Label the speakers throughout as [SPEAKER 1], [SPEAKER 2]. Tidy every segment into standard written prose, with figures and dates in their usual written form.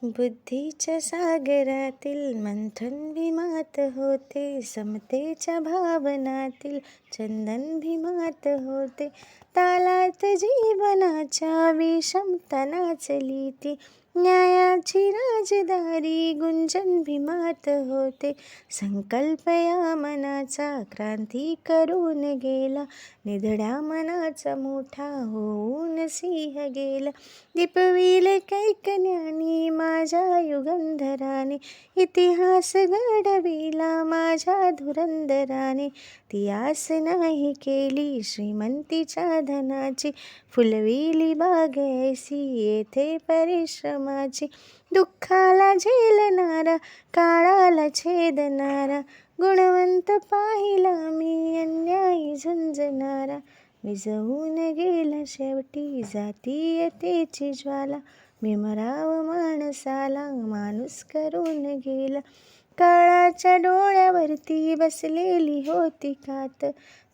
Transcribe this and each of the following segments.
[SPEAKER 1] बुद्धीच्या सागरातील मंथन भीमात होते, समतेच्या भावनातील चंदन भीमात होते. तालात जीवनाच्या विषमता नाचली ती, न्यायाची राजदारी गुंजन भीमात होते. संकल्प या मनाचा क्रांती करून गेला, निधड्या मनाचा मोठा होऊन सिंह गेला. दीपविले कैकन्यानी माझ्या युगंधराने, इतिहास घडविला माझ्या धुरंधराने. ती आस नाही केली श्रीमंतीच्या धनाची, फुलविली बाग ऐसी येथे परिश्रमाची. दुःखाला झेलणारा, काळाला छेदणारा, गुणवंत पाहिला मी अन्यायी झुंजणारा. विझवून गेला शेवटी जातीयतेची ज्वाला, भीमराव माणसाला माणूस करून गेला. काळाच्या डोळ्यावरती बसलेली होती कात,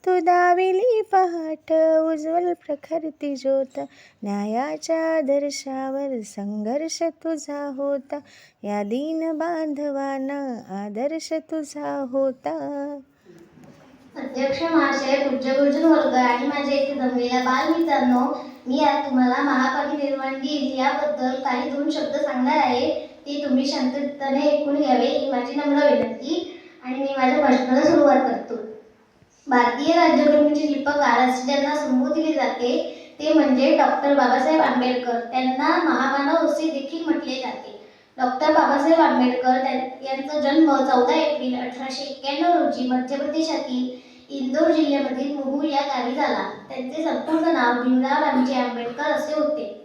[SPEAKER 1] तू दाविली पहाट उज्ज्वल प्रखरती ज्योत. न्यायाच्या आदर्शावर संघर्ष तुझा होता, या दीन बांधवांना आदर्श तुझा होता.
[SPEAKER 2] अध्यक्ष महाशय, पूज्य गुरुजन वर्ग आणि माझ्या इथे जमलेल्या बालमित्रांनो, मी आज तुम्हाला महापरिनिर्वाण दिन याबद्दल काही 2 शब्द सांगणार आहे. ते तुम्ही शांततेने ऐकून घ्यावे ही माझी नम्र विनंती. आणि मी माझ्या भाषणाला सुरुवात करतो. भारतीय राज्यघटनेचे शिल्पकार असे ज्यांना संबोधले जाते ते म्हणजे डॉक्टर बाबासाहेब आंबेडकर. त्यांना महामानव असे देखील म्हटले जाते. डॉक्टर बाबासाहेब आंबेडकर यांचा जन्म 14 एप्रिल 1891 रोजी मध्य प्रदेशातील इंदोर जिल्ह्यामधील मुहूर या गावी झाला. त्यांचे संपूर्ण नाव भीमराव रामजी आंबेडकर असे होते.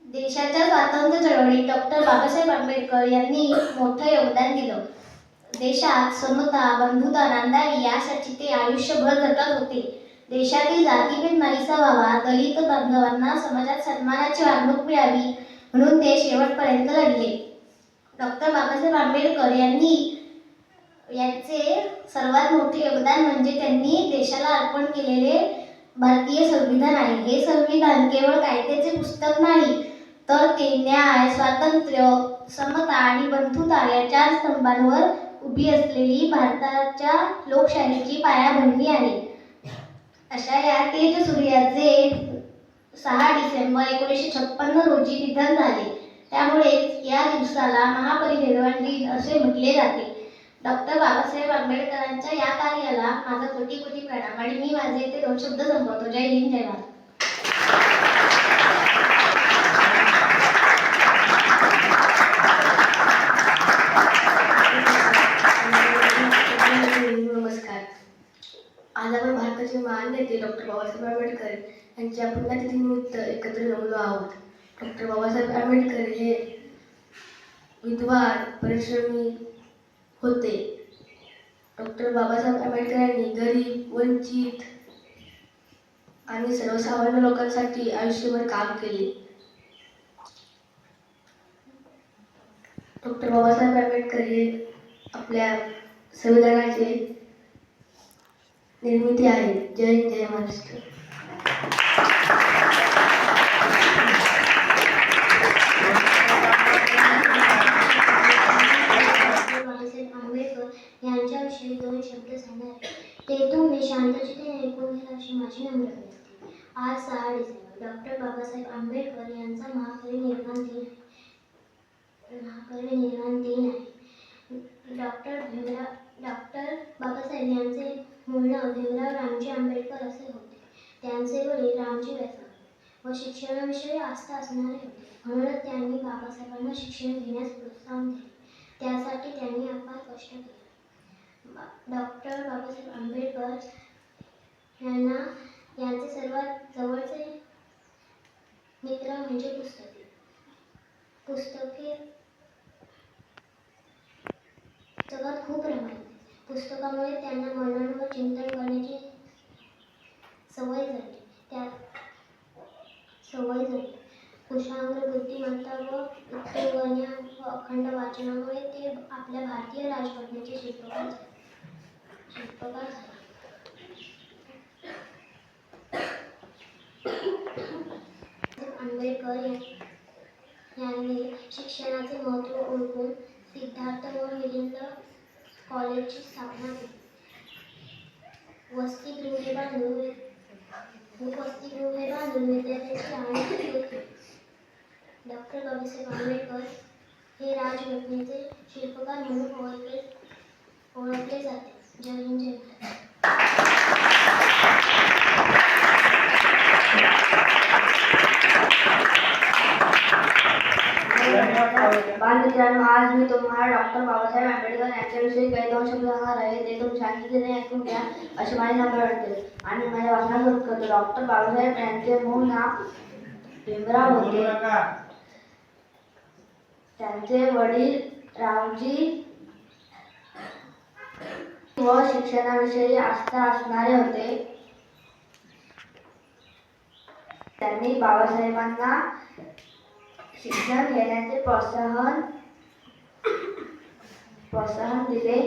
[SPEAKER 2] देशाच्या स्वातंत्र्य चळवळीत डॉक्टर बाबासाहेब आंबेडकर यांनी मोठं योगदान दिलं. देशात समता, बंधुता नांदावी यासाठी ते आयुष्यभर झटत होते. देशातील जातीभेद नाहीसा व्हावा, दलित बांधवांना समाजात सन्मानाची वागणूक मिळावी म्हणून ते शेवटपर्यंत लढले. डॉक्टर बाबासाहेब आंबेडकर यांचे सर्वात मोठे योगदान म्हणजे त्यांनी देशाला अर्पण केलेले भारतीय संविधान आहे. हे संविधान केवळ कायद्याचे पुस्तक नाही, तर ते न्याय, स्वातंत्र्य, समता आणि बंधुता या 4 स्तंभांवर उभी असलेली भारताच्या लोकशाहीची पायाभरणी आहे. अशा या तेजसूर्याचे 6 डिसेंबर 1956 रोजी निधन झाले. त्यामुळेच या दिवसाला महापरिनिर्वाण दिन असे म्हटले जाते. डॉक्टर बाबासाहेब आंबेडकरांच्या या कार्याला माझा कोटी कोटी प्रणाम. आणि मी माझे इथे 2 शब्द संपवतो. जय हिंद, जय भारत.
[SPEAKER 3] नमस्कार. आज आपण भारताचे महान नेते डॉक्टर बाबासाहेब आंबेडकर यांच्या पुण्यतिथीनिमित्त एकत्र जमलो आहोत. डॉक्टर बाबासाहेब आंबेडकर हे विद्वान, परिश्रमी होते. डॉक्टर बाबासाहेब आंबेडकर यांनी गरीब, वंचित आणि सर्वसामान्य लोकांसाठी आयुष्यभर काम केले. डॉक्टर बाबासाहेब आंबेडकर हे आपल्या संविधानाचे निर्मिती आहे. जय हिंद, जय महाराष्ट्र.
[SPEAKER 2] यांच्याविषयी 2 शब्द सांगणार आहे. ते तुम्ही शांतचित्तेने ऐकून घ्या अशी माझी नम्र विनंती. आज 6 डिसेंबर डॉक्टर बाबासाहेब आंबेडकर यांचा महापरिनिर्वाण दिन आहे. डॉक्टर बाबासाहेब यांचे मूळ नाव भीमराव रामजी आंबेडकर असे होते. त्यांचे वडील रामजी व्यसन व शिक्षणाविषयी आस्था असणारे होते. म्हणूनच त्यांनी बाबासाहेबांना शिक्षण घेण्यास प्रोत्साहन दिले. त्यासाठी त्यांनी अपार कष्ट केले. डॉक्टर बाबासाहेब आंबेडकर यांचे सर्वात जवळचे मित्र म्हणजे पुस्तके पुस्तकात खूप रमायचे. पुस्तकामुळे त्यांना मननावर चिंतन करण्याची सवय झाली. कुशाग्र बुद्धिमत्ता व उत्तुंगण्या व अखंड वाचनामुळे ते आपल्या भारतीय राजघटनेचे शिल्पकार झाले. आंबेडकर यांनी शिक्षणाचे महत्त्व ओळखून सिद्धार्थ मोर मिलिंद कॉलेजची स्थापना केली. वसतिगृहे बांधून विद्यार्थ्यांची राहणी केली. डॉक्टर बाबासाहेब आंबेडकर हे राजघटनेचे शिल्पकार म्हणून ओळखले जाते. जय हिंद, जय भारत.
[SPEAKER 3] बालमित्रांनो, आज मी तुम्हाला डॉक्टर बाबासाहेब आंबेडकर यांच्याविषयी काही 2 शब्द सांगणार आहे. ते तुम्ही शांततेने ऐकून घ्या अशी माझी नम्र वाटते आणि माझ्या भाषणात सुरू करतो. डॉक्टर बाबासाहेब यांचे मूळ नाव भीमराव होते. त्यांचे वडील रावजी व शिक्षणाविषयी आस्था असणारे होते. त्यांनी बाबासाहेबांना शिक्षण घेण्याचे प्रोत्साहन दिले.